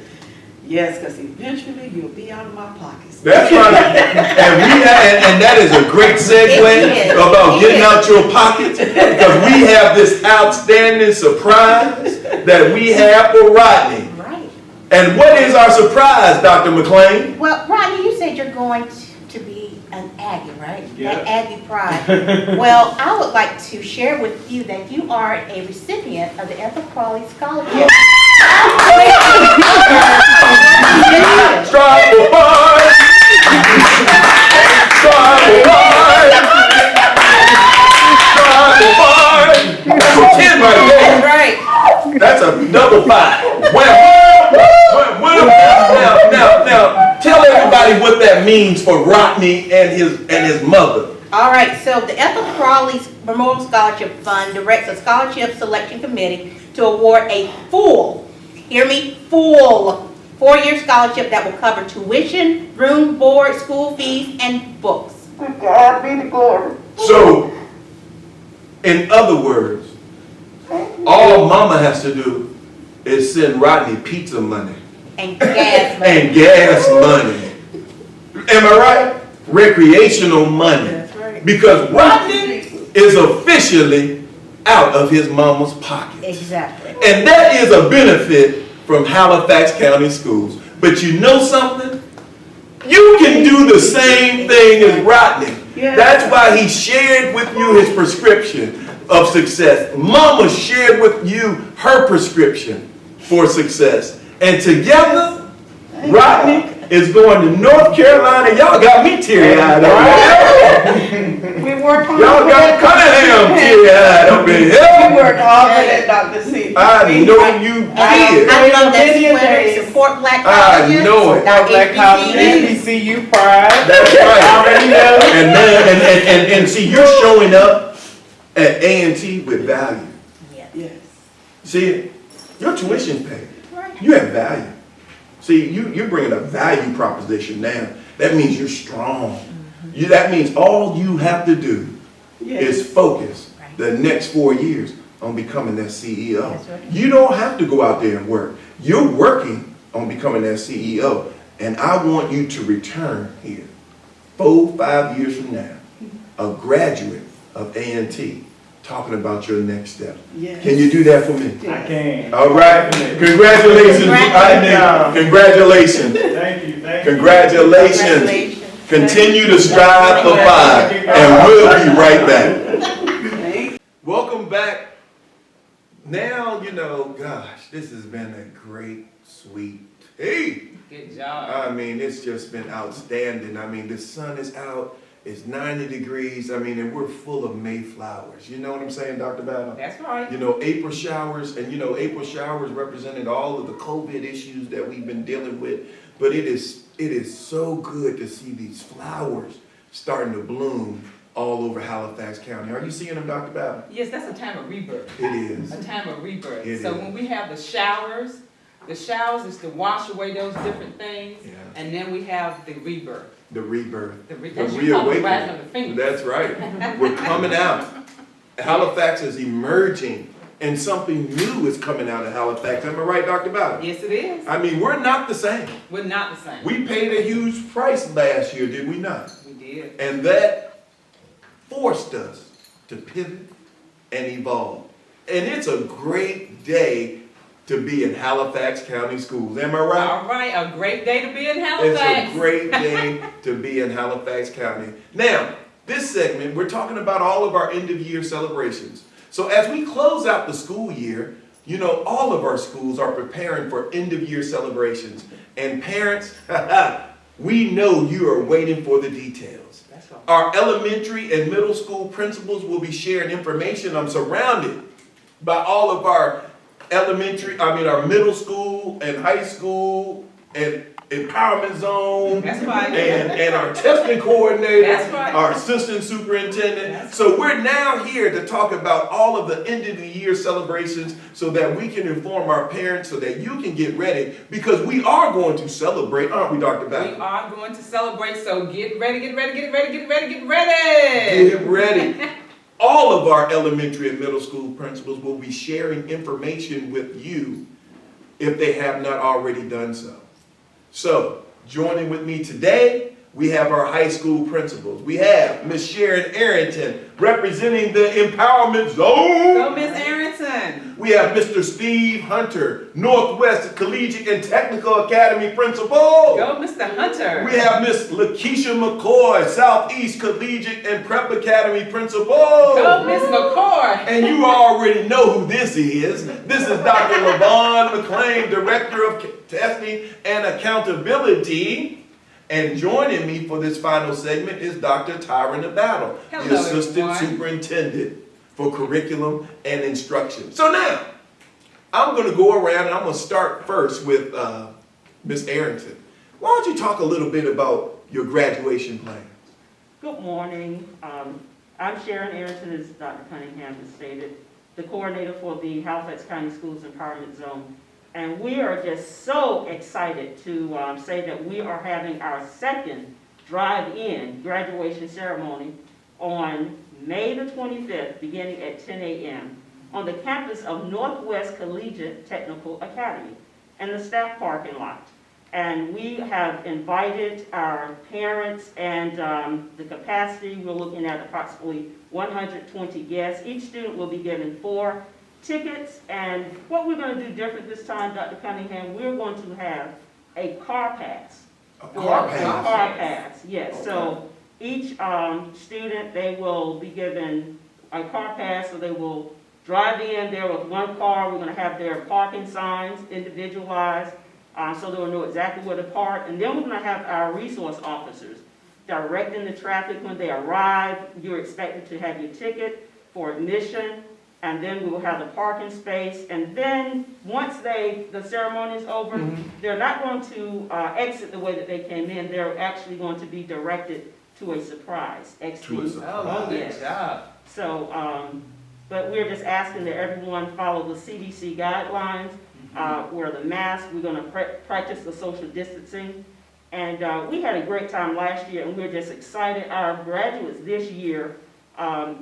yes, because eventually you'll be out of my pockets." That's right. And that is a great segue It is. about It getting is. out your pockets, because we have this outstanding surprise that we have for Rodney. Right. And what is our surprise, Dr. McLean? Well, Rodney, you said you're going to be an Aggie, right? Yeah. An Aggie Pride. Well, I would like to share with you that you are a recipient of the Ethel Crawley Scholarship. Strive for hard. Strive for hard. Strive for hard. That's a 10 right there. That's right. That's a double 5. Now, tell everybody what that means for Rodney and his mother. All right, so the Ethel Crawley Memorial Scholarship Fund directs a scholarship selection committee to award a full, hear me, full 4-year scholarship that will cover tuition, room, board, school fees, and books. God be the glory. So, in other words, all Mama has to do is send Rodney pizza money. And gas money. and gas money. Am I right? Recreational money. That's right. Because Rodney is officially out of his mama's pocket. Exactly. And that is a benefit from Halifax County Schools. But you know something? You can do the same thing as Rodney. Yeah. That's why he shared with you his prescription of success. Mama shared with you her prescription for success. And together, Rodney is going to North Carolina. Y'all got me teary-eyed over here. We worked hard. Y'all got Cunningham teary-eyed over We here. worked hard for that, Dr. C. I know you did. I love that Million sweater, days. support black I colleges. know it. Now, Black College, HBCUs. HBCU pride. That's right. Already know. And man, and see, you're showing up at A&T with value. Yes. Yes. See, your tuition's paid. Right. You have value. See, you're bringing a value proposition now. That means you're strong. That means all you have to do Yes. is focus Right. the next 4 years on becoming that CEO. That's right. You don't have to go out there and work. You're working on becoming that CEO. And I want you to return here 4-5 years from now, a graduate of A&T, talking about your next step. Yes. Can you do that for me? I can. All right. Congratulations. Congratulations. Thank you. Thank you. Congratulations. Congratulations. Continue to strive for 5, and we'll be right back. Thank Welcome back. Now, gosh, this has been a great, sweet, Good job. I mean, it's just been outstanding. I mean, the sun is out. It's 90 degrees. I mean, and we're full of Mayflowers. You know what I'm saying, Dr. Battle? That's right. April showers, and April showers represented all of the COVID issues that we've been dealing with. But it is so good to see these flowers starting to bloom all over Halifax County. Are you seeing them, Dr. Battle? Yes, that's a time of rebirth. It is. A time of rebirth. It So is. when we have the showers is to wash away those different things, Yeah. and then we have the rebirth. The rebirth. That's you call the reawakening. rising of the phoenix. That's right. We're coming out. Halifax is emerging, and something new is coming out of Halifax. Am I right, Dr. Battle? Yes, it is. I mean, we're not the same. We're not the same. We paid a huge price last year, did we not? We did. And that forced us to pivot and evolve. And it's a great day to be in Halifax County Schools. Am I right? All right, a great day to be in It's Halifax. a great day to be in Halifax County. Now, this segment, we're talking about all of our end-of-year celebrations. So as we close out the school year, all of our schools are preparing for end-of-year celebrations. And parents, we know you are waiting for the details. That's right. Our elementary and middle school principals will be sharing information. I'm surrounded by all of our our middle school and high school and empowerment zone. That's right. And our testing coordinator, That's right. our assistant superintendent. So we're now here to talk about all of the end of the year celebrations so that we can inform our parents so that you can get ready because we are going to celebrate, aren't we, Dr. We Battle? are going to celebrate, so get ready, get ready, get ready, get ready, get ready. Get ready. All of our elementary and middle school principals will be sharing information with you if they have not already done so. So, joining with me today, we have our high school principals. We have Ms. Sharon Arrington representing the Empowerment Zone. Go, Miss Arrington. We have Mr. Steve Hunter, Northwest Collegiate and Technical Academy Principal. Go, Mr. Hunter. We have Miss Lakeisha McCoy, Southeast Collegiate and Prep Academy Principal. Go, Miss McCoy. And you already know who this is. This is Dr. LaVon McClain, Director of Testing and Accountability. And joining me for this final segment is Dr. Tyron Nabattle, the Hello, Assistant everyone. Superintendent for Curriculum and Instruction. So now, I'm going to go around and I'm going to start first with Ms. Arrington. Why don't you talk a little bit about your graduation plans? Good morning. I'm Sharon Arrington, as Dr. Cunningham has stated, the coordinator for the Halifax County Schools Empowerment Zone. And we are just so excited to say that we are having our second drive-in graduation ceremony on May the 25th, beginning at 10 a.m. on the campus of Northwest Collegiate Technical Academy and the staff parking lot. And we have invited our parents, and the capacity, we're looking at approximately 120 guests. Each student will be given 4 tickets. And what we're going to do different this time, Dr. Cunningham, we're going to have a car pass. A car A pass. car pass, yes. Okay. So each student, they will be given a car pass, so they will drive in there with 1 car. We're going to have their parking signs individualized, so they'll know exactly where to park. And then we're going to have our resource officers directing the traffic when they arrive. You're expected to have your ticket for admission, and then we will have the parking space. And then once the ceremony is over, they're not going to exit the way that they came in. They're actually going to be directed to a surprise exit. Oh, good job. So, but we're just asking that everyone follow the CDC guidelines, wear the mask. We're going to practice the social distancing. And we had a great time last year, and we're just excited. Our graduates this year,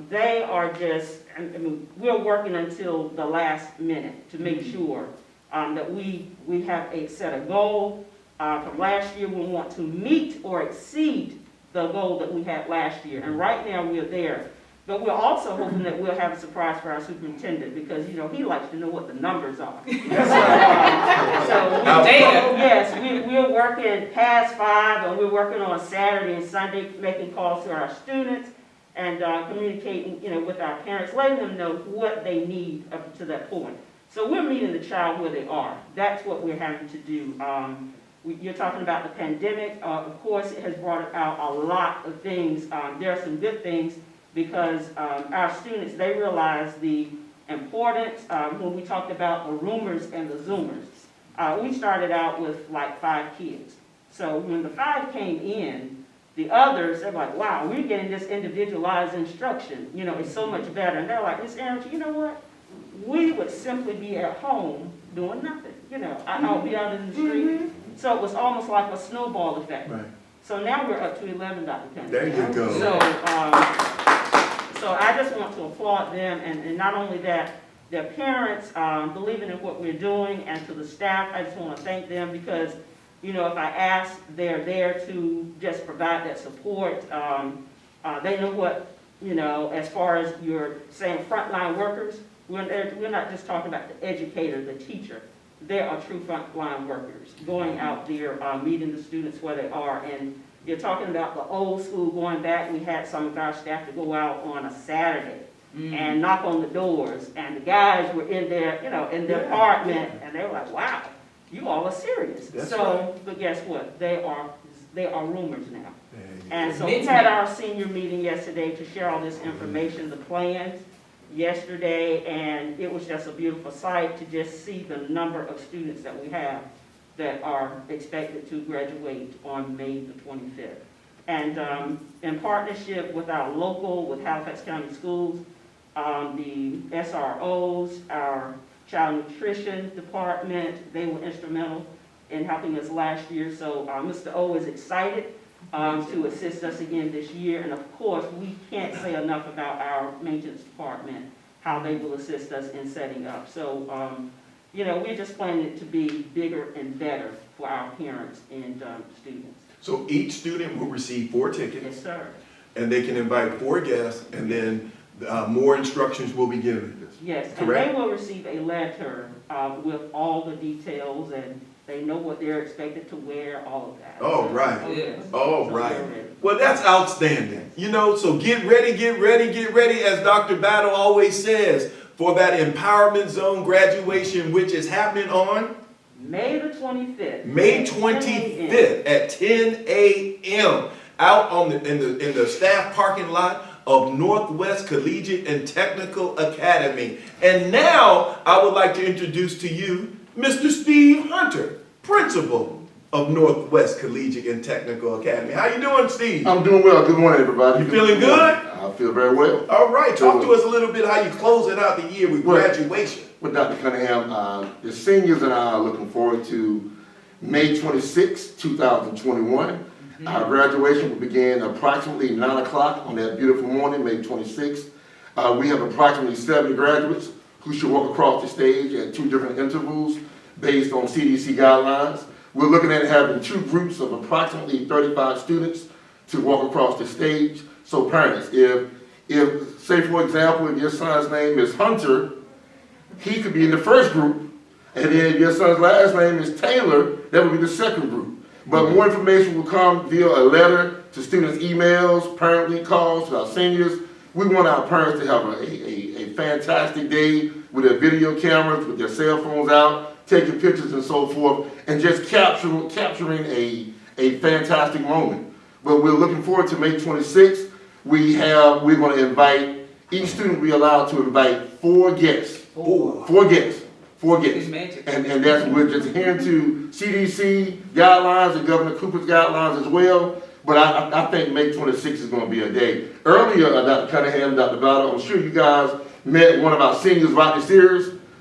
they are just, I mean, we're working until the last minute to make sure that we have set a goal from last year. We want to meet or exceed the goal that we had last year. And right now, we're there. But we're also hoping that we'll have a surprise for our superintendent, because, you know, he likes to know what the numbers are. We're working past 5, and we're working on Saturday and Sunday, making calls to our students and communicating, you know, with our parents, letting them know what they need up to that point. So we're meeting the child where they are. That's what we're having to do. You're talking about the pandemic. Of course, it has brought out a lot of things. There are some good things, because our students, they realize the importance. When we talked about the roomers and the Zoomers, we started out with like 5 kids. So when the 5 came in, the others, they're like, wow, we're getting this individualized instruction. You know, it's so much better. And they're like, Miss Aaron, you know what? We would simply be at home doing nothing. You know, I'll be out in the street. So it was almost like a snowball effect. Right. So now we're up to 11, Dr. Kennedy. There you go. So I just want to applaud them, and not only that, their parents believing in what we're doing, and to the staff, I just want to thank them, because, you know, if I ask, they're there to just provide that support. They know what, you know, as far as you're saying frontline workers, we're not just talking about the educator, the teacher. They are true frontline workers, going out there, meeting the students where they are. And you're talking about the old school going back. We had some of our staff to go out on a Saturday and knock on the doors. And the guys were in their, you know, in their apartment, and they were like, wow, you all are serious. That's right. But guess what? They are roomers now. And so we had our senior meeting yesterday to share all this information, the plans yesterday, and it was just a beautiful sight to just see the number of students that we have that are expected to graduate on May the 25th. And in partnership with our local, with Halifax County Schools, the SROs, our child nutrition department, they were instrumental in helping us last year. So Mr. O is excited to assist us again this year. And of course, we can't say enough about our maintenance department, how they will assist us in setting up. So, you know, we're just planning it to be bigger and better for our parents and students. So each student will receive 4 tickets. Yes, sir. And they can invite 4 guests, and then more instructions will be given. Yes, and Correct? they will receive a letter with all the details, and they know what they're expected to wear, all of that. Oh, right. Yes. Oh, So right. they're ready. Well, that's outstanding. You know, so get ready, get ready, get ready, as Dr. Battle always says, for that Empowerment Zone graduation, which is happening on May the 25th. May at 10 25th at 10 a.m. out in the staff parking lot of Northwest Collegiate and Technical Academy. And now I would like to introduce to you Mr. Steve Hunter, principal of Northwest Collegiate and Technical Academy. How you doing, Steve? I'm doing well. Good morning, everybody. You feeling good? I feel very well. All right, talk to us a little bit how you closing out the year with graduation. With Dr. Cunningham, the seniors and I are looking forward to May 26, 2021. Our graduation will begin approximately 9 o'clock on that beautiful morning, May 26th. We have approximately 70 graduates who should walk across the stage at 2 different intervals based on CDC guidelines. We're looking at having 2 groups of approximately 35 students to walk across the stage. So parents, if say for example, if your son's name is Hunter, he could be in the first group, and then if your son's last name is Taylor, that would be the second group. But more information will come via a letter to students' emails, parent link calls to our seniors. We want our parents to have a fantastic day with their video cameras, with their cell phones out, taking pictures and so forth, and just capturing a fantastic moment. But we're looking forward to May 26th. We're going to invite, each student will be allowed to invite 4 guests. 4 guests. 4 guests. And that's, we're just adhering to CDC guidelines and Governor Cooper's guidelines as well. But I think May 26th is going to be a day. Earlier, Dr. Cunningham, Dr. Battle, I'm sure you guys met one of our seniors, Rodney,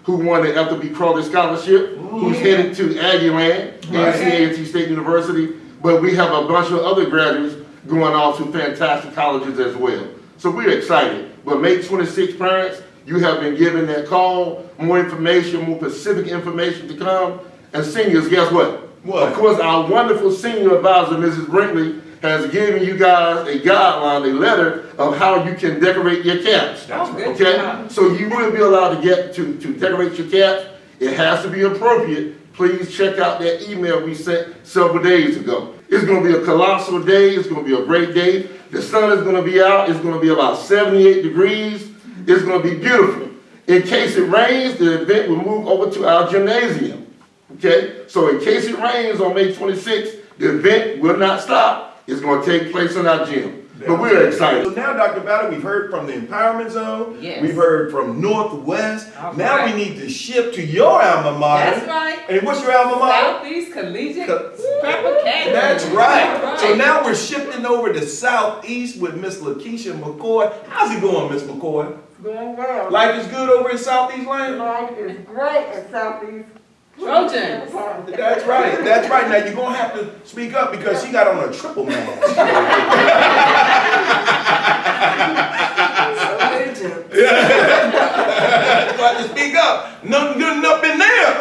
who won the FW Crowley Scholarship, who's headed to Aggieland, NC State University. But we have a bunch of other graduates going off to fantastic colleges as well. So we're excited. But May 26th, parents, you have been given that call. More information, more specific information to come. And seniors, guess what? What? Of course, our wonderful senior advisor, Mrs. Brinkley, has given you guys a guideline, a letter of how you can decorate your caps. Okay? So you will be allowed to get to decorate your caps. It has to be appropriate. Please check out that email we sent several days ago. It's going to be a colossal day. It's going to be a great day. The sun is going to be out. It's going to be about 78 degrees. It's going to be beautiful. In case it rains, the event will move over to our gymnasium. Okay? So in case it rains on May 26th, the event will not stop. It's going to take place in our gym. But we're excited. So now, Dr. Battle, we've heard from the Empowerment Zone. Yes. We've heard from Northwest. All now right. we need to shift to your alma mater. That's right. And what's your alma mater? Southeast Collegiate Scrapper Academy. That's right. All right. So now we're shifting over to Southeast with Miss Lakeisha McCoy. How's it going, Miss McCoy? Going well. Life is good over in Southeast Lane? Life is great at Southeast. Trojans. That's right. That's right. Now you're going to have to speak up because she got on a triple mask. You have to speak up. Nothing good enough in there.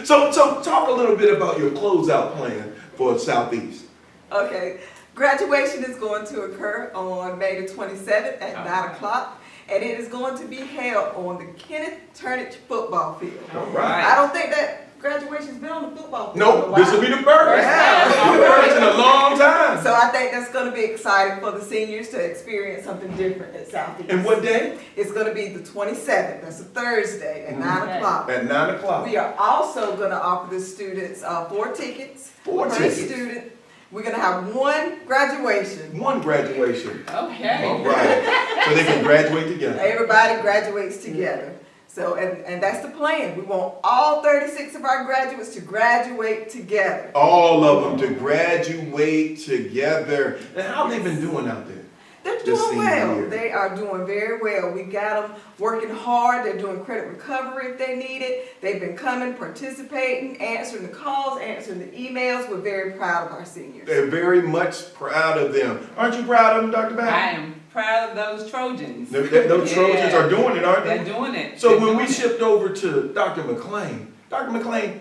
So talk a little bit about your closeout plan for Southeast. Okay, graduation is going to occur on May the 27th at 9 o'clock. And it is going to be held on the Kenneth Turnage football field. All right. I don't think that graduation's been on the football field. Nope, this will be the first. Yeah. First in a long time. So I think that's going to be exciting for the seniors to experience something different at Southeast. And what day? It's going to be the 27th. That's a Thursday at 9 o'clock. At 9 o'clock. We are also going to offer the students 4 tickets. 4 per tickets. student. We're going to have 1 graduation. 1 graduation. Okay. All right. So they can graduate together. Everybody graduates together. So, and that's the plan. We want all 36 of our graduates to graduate together. All of them to graduate together. And how have they been doing out there? They're This doing senior well. year. They are doing very well. We got them working hard. They're doing credit recovery if they need it. They've been coming, participating, answering the calls, answering the emails. We're very proud of our seniors. They're very much proud of them. Aren't you proud of them, Dr. I Battle? am proud of those Trojans. Those Trojans are doing it, aren't They're they? doing it. So They're when we doing it. shift over to Dr. McClain, Dr. McClain,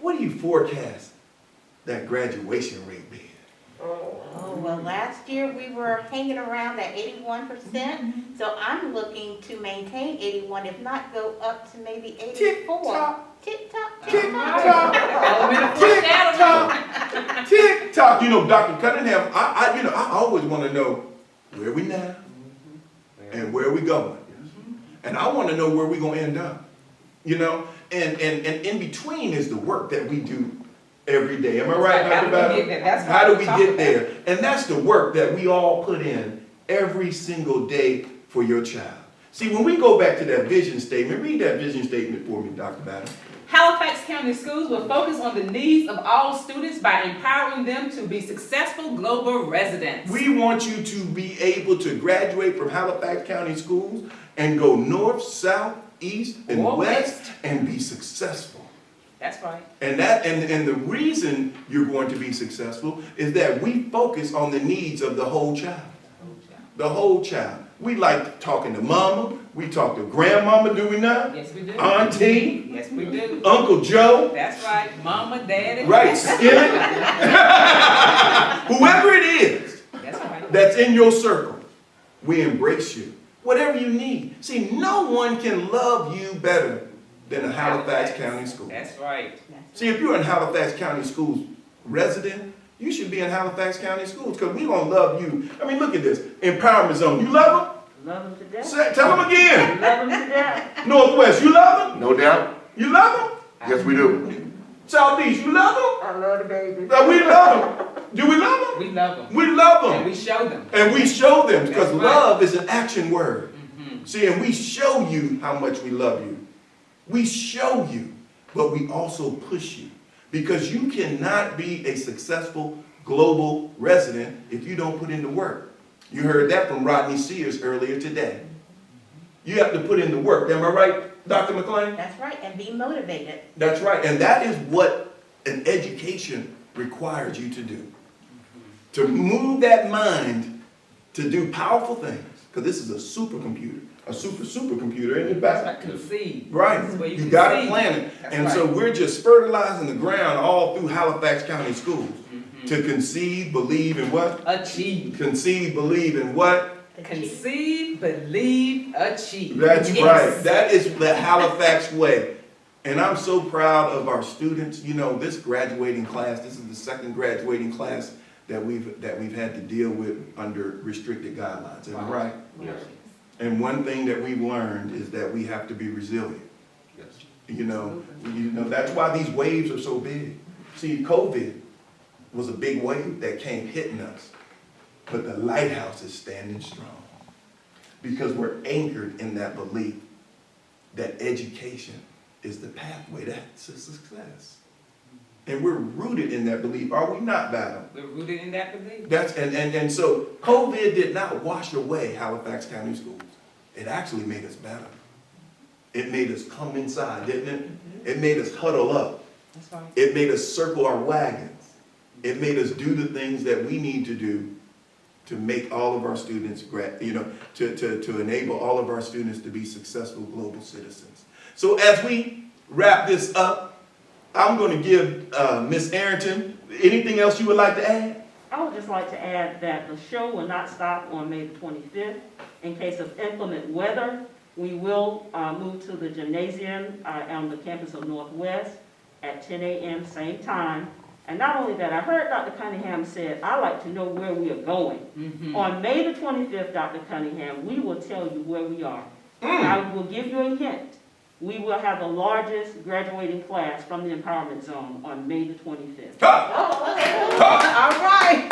what do you forecast that graduation rate be? Oh, well, last year we were hanging around at 81%, so I'm looking to maintain 81, if not go up to maybe 84. Tick-tock. Tick-tock, Tick-tock. tick-tock. Element of foreshadowing. Tick-tock. You know, Dr. Cunningham, I always want to know where we now and where we going. And I want to know where we going to end up. You know, and in between is the work that we do every day. Am I right, How Dr. do we Battle? get there? That's what How do I'm we talking get there? And that's the work that we all put in every single day for your child. See, when we go back to that vision statement, read that vision statement for me, Dr. Battle. Halifax County Schools will focus on the needs of all students by empowering them to be successful global residents. We want you to be able to graduate from Halifax County Schools and go north, south, east, and Or west and be successful. That's right. And the reason you're going to be successful is that we focus on the needs of the whole child. The whole child. We like talking to mama. We talk to grandmama, do we not? Yes, we do. Auntie, Yes, we do. Uncle Joe. That's right. Mama, daddy. Right, Skillet. Whoever it is That's right. that's in your circle, we embrace you. Whatever you need. See, no one can love you better than a Halifax County school. That's right. See, if you're in Halifax County Schools resident, you should be in Halifax County Schools because we're going to love you. I mean, look at this. Empowerment Zone. You love Love them to them? death. Tell them again. Love them to death. Northwest, you love them? No doubt. You love them? Yes, we do. Southeast, you love them? I love the baby. We love them. Do we love them? We love them. We love them. And we show them. And we show them because That's right. love is an action word. Mm-hmm. See, and we show you how much we love you. We show you, but we also push you because you cannot be a successful global resident if you don't put in the work. You heard that from Rodney Sears earlier today. You have to put in the work. Am I right, Dr. McLean? That's right, and be motivated. That's right. And that is what an education requires you to do. To move that mind to do powerful things. Because this is a supercomputer. A supercomputer in the That's back. right. Conceive. Right. That's where You got to conceive. plan it. That's And right. so we're just fertilizing the ground all through Halifax County Schools. To conceive, believe, and what? Achieve. Conceive, believe, and what? Conceive, believe, achieve. That's Yes. right. That is the Halifax way. And I'm so proud of our students. You know, this graduating class, this is the second graduating class that we've had to deal with under restricted guidelines. Am I right? Yes. And one thing that we've learned is that we have to be resilient. You know, that's why these waves are so big. See, COVID was a big wave that came hitting us. But the lighthouse is standing strong because we're anchored in that belief that education is the pathway to success. And we're rooted in that belief. Are we not, Battle? We're rooted in that belief. And so COVID did not wash away Halifax County Schools. It actually made us better. It made us come inside, didn't it? It made us huddle up. That's right. It made us circle our wagons. It made us do the things that we need to do to make all of our students, to enable all of our students to be successful global citizens. So as we wrap this up, I'm going to give Ms. Arrington, anything else you would like to add? I would just like to add that the show will not stop on May the 25th. In case of inclement weather, we will move to the gymnasium on the campus of Northwest at 10 a.m. same time. And not only that, I heard Dr. Cunningham said, I like to know where we are going. Mm-hmm. On May the 25th, Dr. Cunningham, we will tell you where we are. I will give you a hint. We will have the largest graduating class from the Empowerment Zone on May the 25th. All right.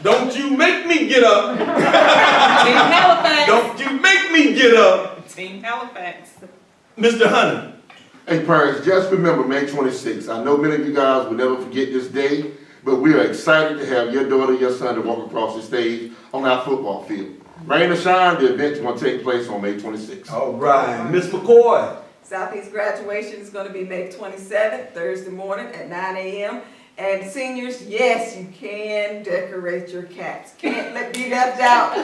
Don't you make me get up. Team Halifax. Don't you make me get up. Team Halifax. Mr. Hunter. Hey, parents, just remember May 26th. I know many of you guys will never forget this day, but we are excited to have your daughter, your son to walk across the stage on our football field. Rain or shine, the event's going to take place on May 26th. All right. Ms. McCoy. Southeast graduation is going to be May 27th, Thursday morning at 9 a.m. And seniors, yes, you can decorate your caps. Can't be left out.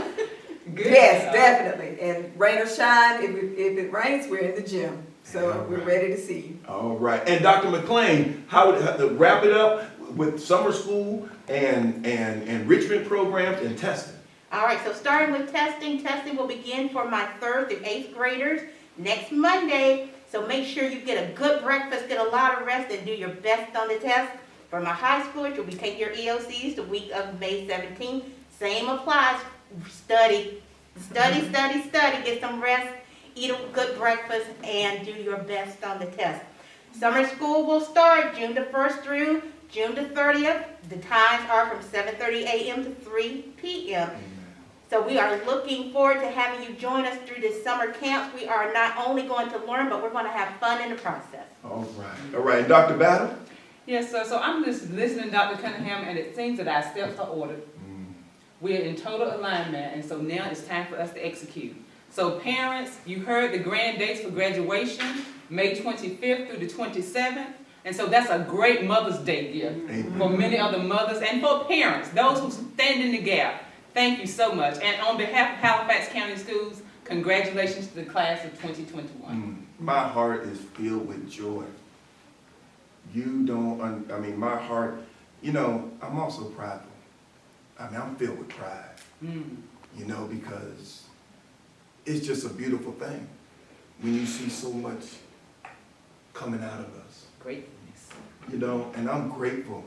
Good. Yes, definitely. And rain or shine, if it rains, we're in the gym. So we're ready to see you. All right. And Dr. McLean, how would to wrap it up with summer school and enrichment programs and testing? All right, so starting with testing will begin for my 3rd through 8th graders next Monday. So make sure you get a good breakfast, get a lot of rest, and do your best on the test. For my high schoolers, you'll be taking your EOCs the week of May 17th. Same applies. Study, get some rest, eat a good breakfast, and do your best on the test. Summer school will start June the 1st through June the 30th. The times are from 7:30 a.m. to 3 p.m. So we are looking forward to having you join us through this summer camp. We are not only going to learn, but we're going to have fun in the process. All right. All right. And Dr. Battle? Yes, so I'm just listening to Dr. Cunningham, and it seems that our steps are ordered. We're in total alignment, and so now it's time for us to execute. So parents, you heard the grand dates for graduation, May 25th through the 27th. And so that's a great Mother's Day gift for many of the mothers and for parents, those who stand in the gap. Thank you so much. And on behalf of Halifax County Schools, congratulations to the class of 2021. My heart is filled with joy. You don't, I mean, my heart, you know, I'm also prideful. I mean, I'm filled with pride, you know, because it's just a beautiful thing when you see so much coming out of us. Gratefulness. You know, and I'm grateful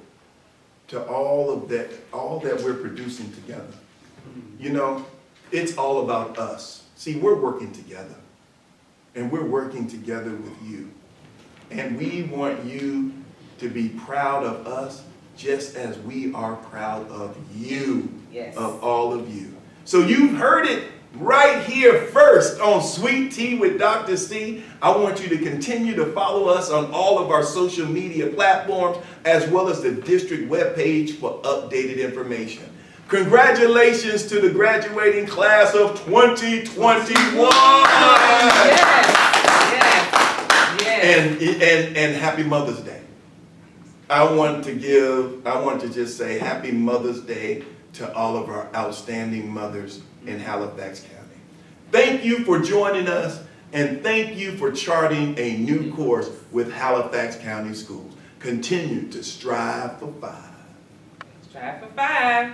to all that we're producing together. You know, it's all about us. See, we're working together, and we're working together with you. And we want you to be proud of us just as we are proud of you, Yes. of all of you. So you've heard it right here first on Sweet Tea with Dr. C. I want you to continue to follow us on all of our social media platforms as well as the district webpage for updated information. Congratulations to the graduating class of 2021. Yes. And happy Mother's Day. I want to just say happy Mother's Day to all of our outstanding mothers in Halifax County. Thank you for joining us, and thank you for charting a new course with Halifax County Schools. Continue to strive for 5. Strive for 5.